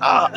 Ah.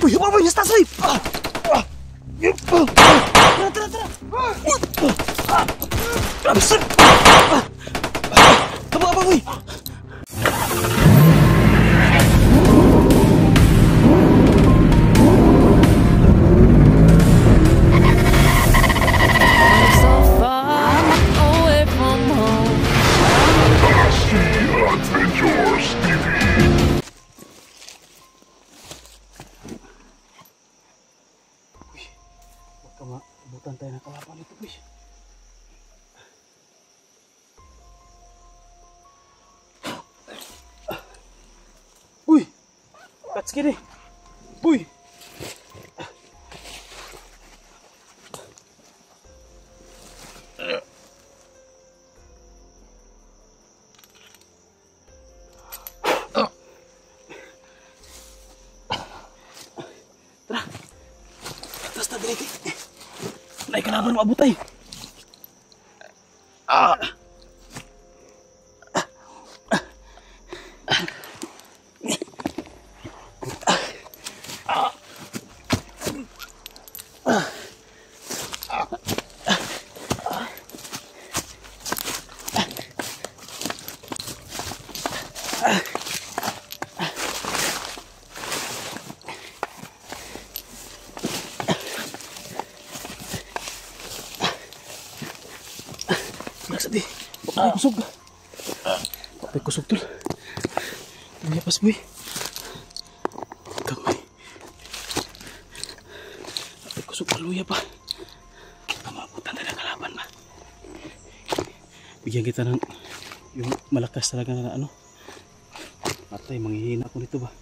Uy, apa yang start sih? Absurd. Apa, woi? Bukan tayo nakalaban ito, boy. Uy! Katskiri! Uy! Tara! Atas na dito. Naik kalaban maabot ay. Ah. Sedih, pakai kusuk, pakai kusuk tuh, ini pas boy, kamay, pakai kusuk dulu ya pak, kamabutan tayo ng kalaban ba, bigyan kita ng yung malakas talaga na ano, matay manghihina ko nito ba.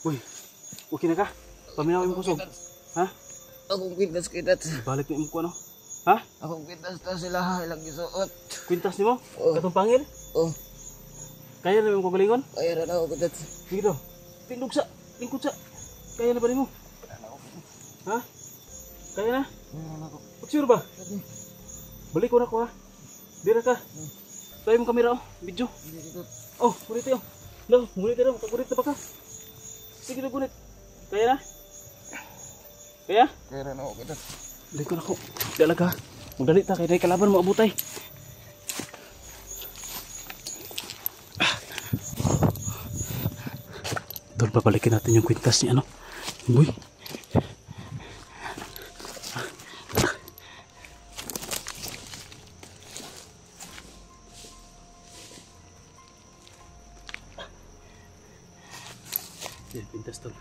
Uy, okay na ka? Paminaw yung kusog. Ha? Akong kwintas kita. Balik na yung ko ano? Ha? Akong kwintas ta sila ilang gisuot. Kwintas ni mo? Oh. Katong pangil? Oh, Kaya na yung kagalingon? kaya na ako kwintas. Sige daw. Tindog sa, tingkod sa. Kaya na ba mo? Ha? Kaya na? Kaya na ako. Pagsure ba? Balik ko na ko ha. Dira ka. Tayo mong kamera oh. Video. Oh, ngunit tayo. No, ngunit tayo. Ngunit na ba ka? Sige na ngunit. Kaya na? Kaya? Kaya na ako kwintas. Balik ko na ko. Dalaga. Magdali ta. Kaya na kalaban mo abutay. Doon babalikin natin yung kwintas ni ano. Boy. Yan, pintas tol.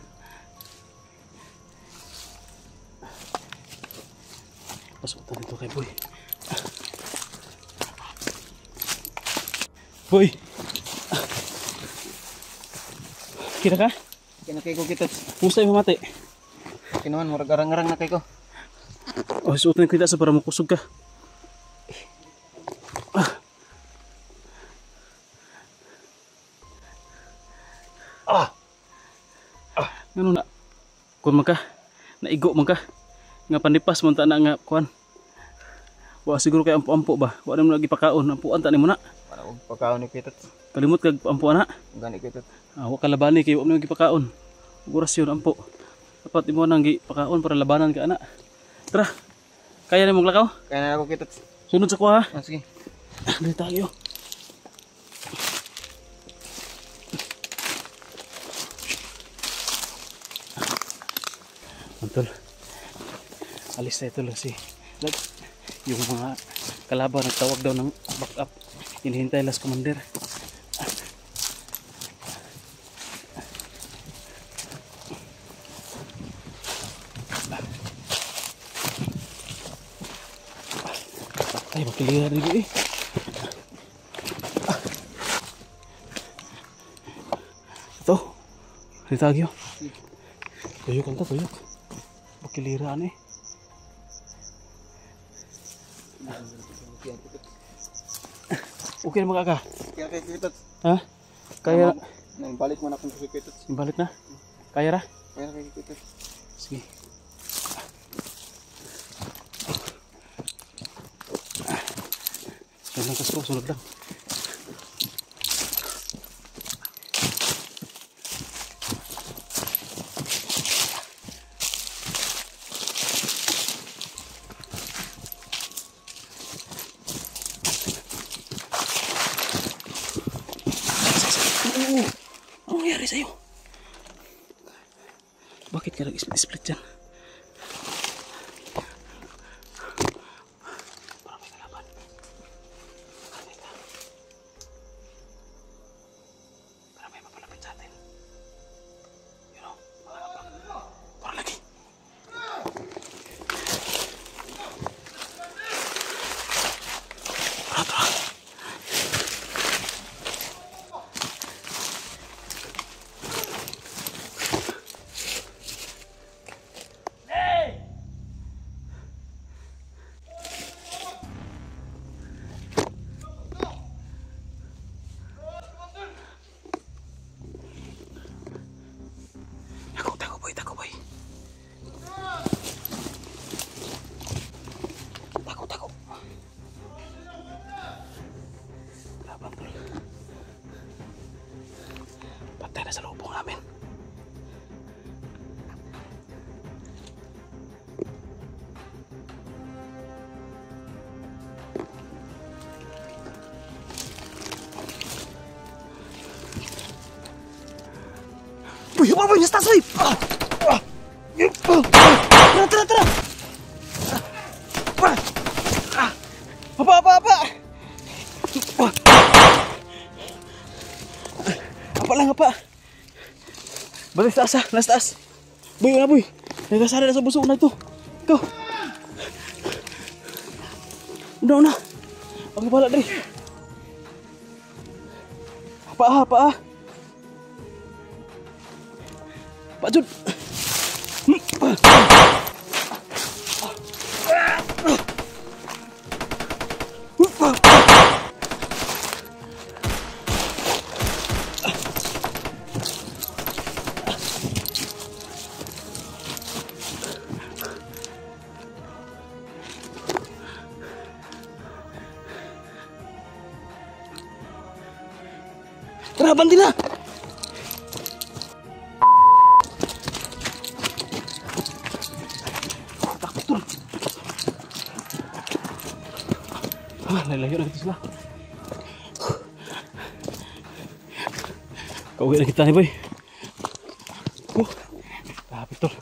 Pasok tayo dito kay Boy. Boy! Kira ka? Kinakay ko kita. Musta yung mamati? Kinuman, murag arang-arang na kay ko. Oh, suotin ko kita sa para makusog ka. Ano na? Kung man ka, naigo man ka. Nga panipas man ta na nga kuan. Wa siguro kay ampo-ampo ba? Wa na mo lagi pakaon, ampuan ta nimo na. Para og pagkaon ni Pitot. Kalimot kag ampuan na. Gani Pitot. Wa kalabani kay wa mo lagi pakaon. Orasyon ampo. Dapat imo nang gi pakaon para labanan ka ana. Tara. Kaya na mong lakaw? Kaya na ako Pitot. Sunod sa kuha ha. Ah, sige. Dali tayo. Mantol. Alis na ito lang si yung mga kalaban nagtawag daw ng backup. Hinihintay last commander. Ay, makilira dito eh. Ito. Ritagyo. Tuyok ang tuyok. Makiliraan eh. Okay na mga ka? Kaya kay Kitats. Ha? Kaya Balik mo na kung kay Kitats. balik na? Kaya ra? Kaya kay Kitats. Sige. Sunod lang kasro, sunod lang. Ano nangyari sa'yo? Bakit ka nag-split dyan? Parang may kalaban. Parang may mapalapit sa atin. You know, parang lagi. Tara. Tako boy. Tako. Laban tol. Patay na sa lubong namin. Uy, apa ini stas, Tara. Apa? Apa lang apa? Balik taas ah, nasa taas. Boy, wala boy. Nagkasara na sa busok na ito. Ikaw. Una. Pag bala dali. Apa? Pak Jud. Tara, banti na! Takot tol. Lalayo na kita sila. Kauwi na kita ni boy. Lapit tol.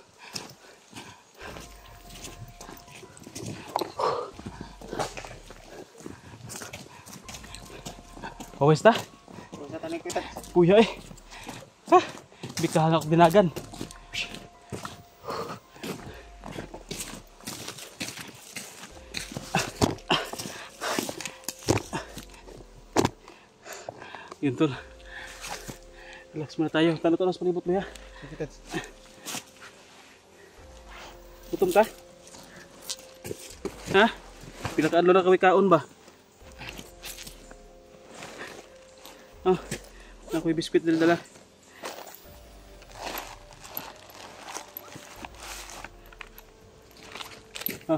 Pawis ta? Puya eh. Ha? Bikahan ako dinagan. Yun tol. Relax muna tayo. Tanong-tanong sa palibot mo ya. Gutom ka? Ha? Pinakaadlo na kami kaon ba? Ah. Ako yung biskuit dala. Ah.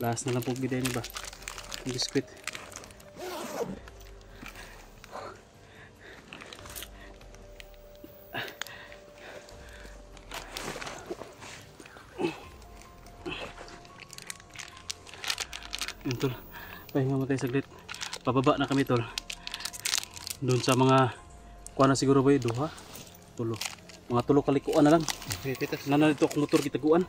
Last na lang po biday ba? Yung biskuit. Yun tol. Pahinga mo tayo saglit. Pababa na kami tol. Doon sa mga kuha na siguro ba yung duha? Tulo. Mga tulo kalikuan na lang. Nana dito akong motor kita kuan.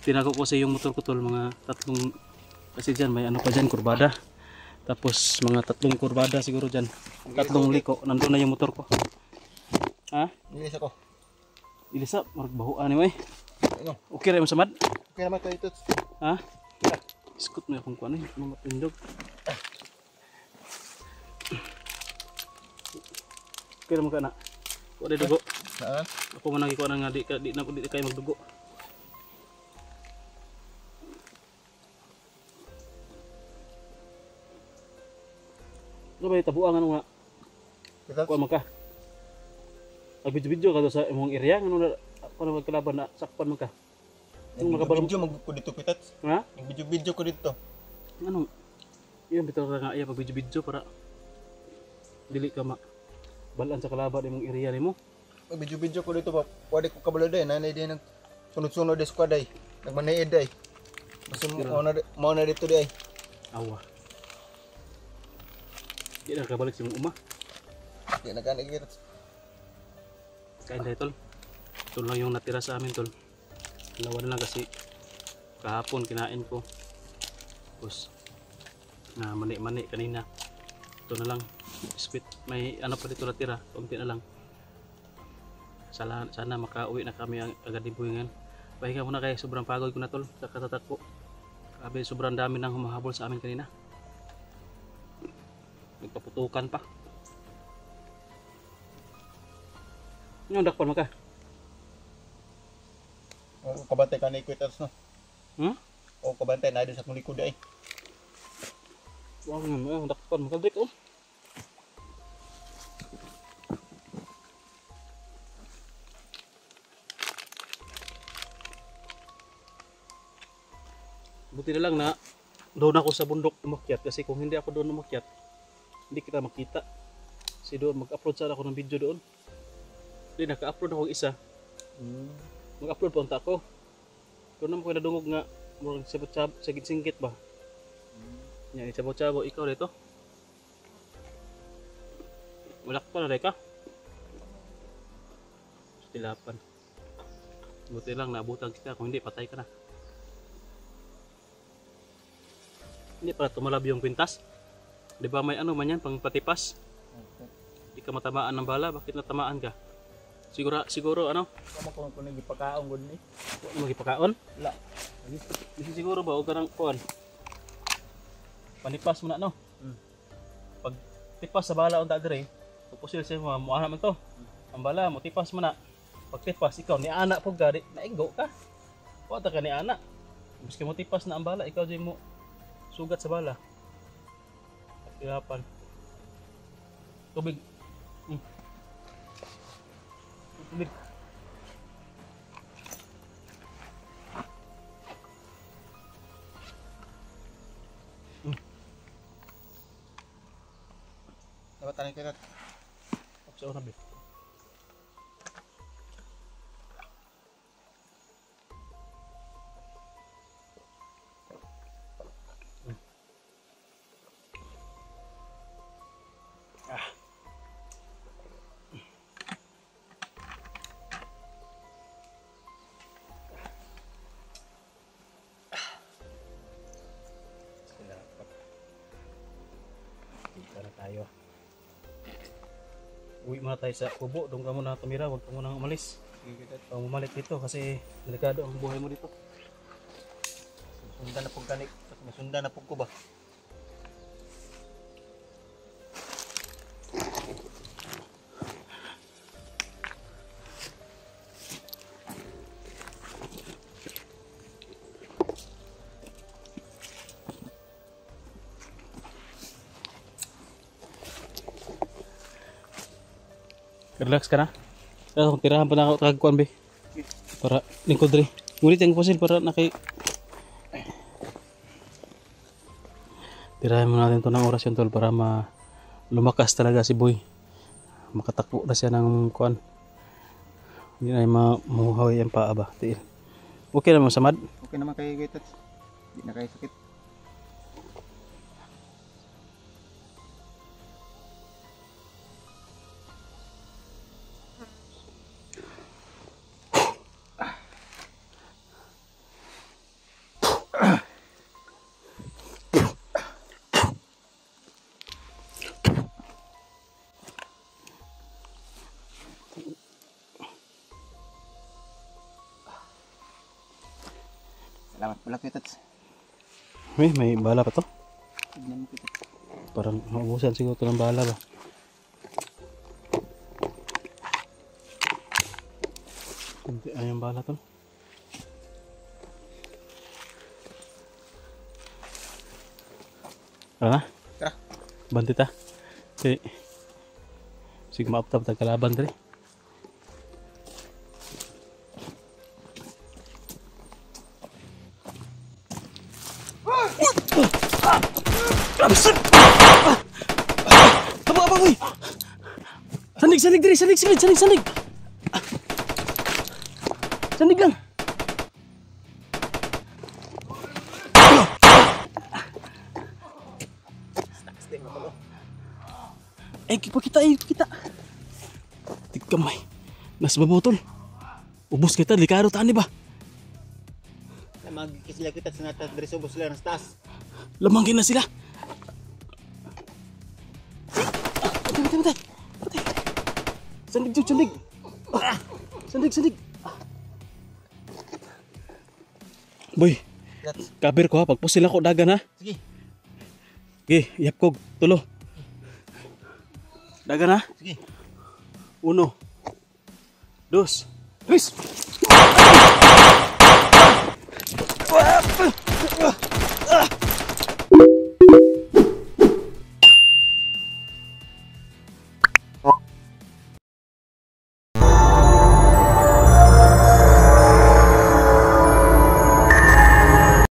tinago ko sa yung motor ko tol, mga tatlong, kasi dyan may ano pa dyan, kurbada. Tapos mga tatlong kurbada siguro dyan. Tatlong liko, nandun na yung motor ko. Ha? Ilis ako. Ilisa, maragbahuan ni mo eh. Ano? Okay rin mo samad? Okay naman kayo Tots. Ha? Iskot mo akong kuano eh, mga pindog. Okay naman ka na. Kuha na dugo. Saan? Ako man nagikuha na nga, di kayo magdugo. Ano ba yung tabuang ano nga? Tots. Kuha man ka. Nagbidyo-bidyo ka sa imong area, ano na, paano magkalaban na sakpan man ka? Yung makabalong... Video mag ko dito Tots. Ha? Nag-video ko dito. Ano? Yun, bitaw ka nga iya pag bidyo-bidyo para dili ka balaan sa kalaban imong area nimo. Mag-video ko dito pa. Pwede ko kabalo din. Nanay din ng sunod-sunod di squad ay. Nagmanaid ay. Basta mo na dito di ay. Awa. Di na kabalik sa imong uma. Di na kanig Tots. Kain tayo tol. Ito lang yung natira sa amin tol. Dalawa na lang kasi kahapon kinain ko. Tapos na mani-mani kanina. Ito na lang. Spit. May ano pa dito natira. Kunti na lang. Sana makauwi na kami agad ni Buhingan. Pahinga muna kaya sobrang pagod ko na tol. Sa katatak ko. Grabe sobrang dami nang humahabol sa amin kanina. Nagpaputukan pa. Yung dakpan mo ka? O kabantay ka ni Tots no. Hmm? O kabantay na doon sa kong likod ay. Wala nga yung dakpan mo ka Drake oh. Buti na lang na doon ako sa bundok umakyat kasi kung hindi ako doon umakyat hindi kita makita. Kasi doon mag-upload sana ako ng video doon. Hindi naka-upload ako isa. Mag-upload pa unta ako. Doon naman ko nadungog nga murag sabot-sabot sa singkit ba. Nya sabot-sabot ikaw dito. Wala pa na ka. Tilapan. Buti lang naabutan kita kung hindi patay ka na. Hindi para tumalab yung kwintas. Di ba may ano man yan, pang patipas? Hindi ka matamaan ng bala, bakit natamaan ka? Siguro ano? Kamo ko nang gipakaon gud ni. Magipakaon? La. Kasi siguro ba, huwag ka ng kuhan. Panipas mo na no? Pag tipas sa bala unta dire, pupusil siya mo, muana man to. Ang bala mo, tipas mo na. Pag tipas, ikaw, ni anak po gari, naigo ka. Wata ka ni anak. Miski mo tipas na ang bala, ikaw dyan mo sugat sa bala. Hirapan. Tubig. Tubig. Dapat tanig ka. Sa una, be. Tayo. Uwi muna tayo sa kubo, doon ka muna tumira, huwag ka muna umalis. Huwag bumalik dito kasi delikado ang buhay mo dito. Sundan na pug kanik. Masundan na pug ko ba? Relax ka na. Kung tirahan pa na ako kagkuan be. Para lingkod rin. Ngunit yung pusil para nakay... Tirahan mo natin ito ng orasyon tol para lumakas talaga si Boy. Makatakbo na siya ng kuan. Hindi na mamuhawi ang paa ba. Tiil. Okay naman samad? Okay naman kayo Tots. Hindi na kayo sakit. Salamat pala kita. May bala pa to? Tignan mo kita. Parang maubusan siguro ito ng bala ba? Kunti ay yung bala to. Tara na? Tara. Banti ta. Sige maaptab tag kalaban dali. Absurd! Apa boy? Sandig diri, sandig. Sandig lang. Kita. Tigkamay. Nas babotol. Ubos kita, likado tani ba? Magkisila kita sa natas dari subos sila ng taas. Lamangkin na sila. Patay. Sandig. Sandig. Boy, kabir ko ha. Pagpusil ako dagan ha. Sige. Sige, iyap ko. Tulo. Dagan ha. Sige. 1, 2, 3.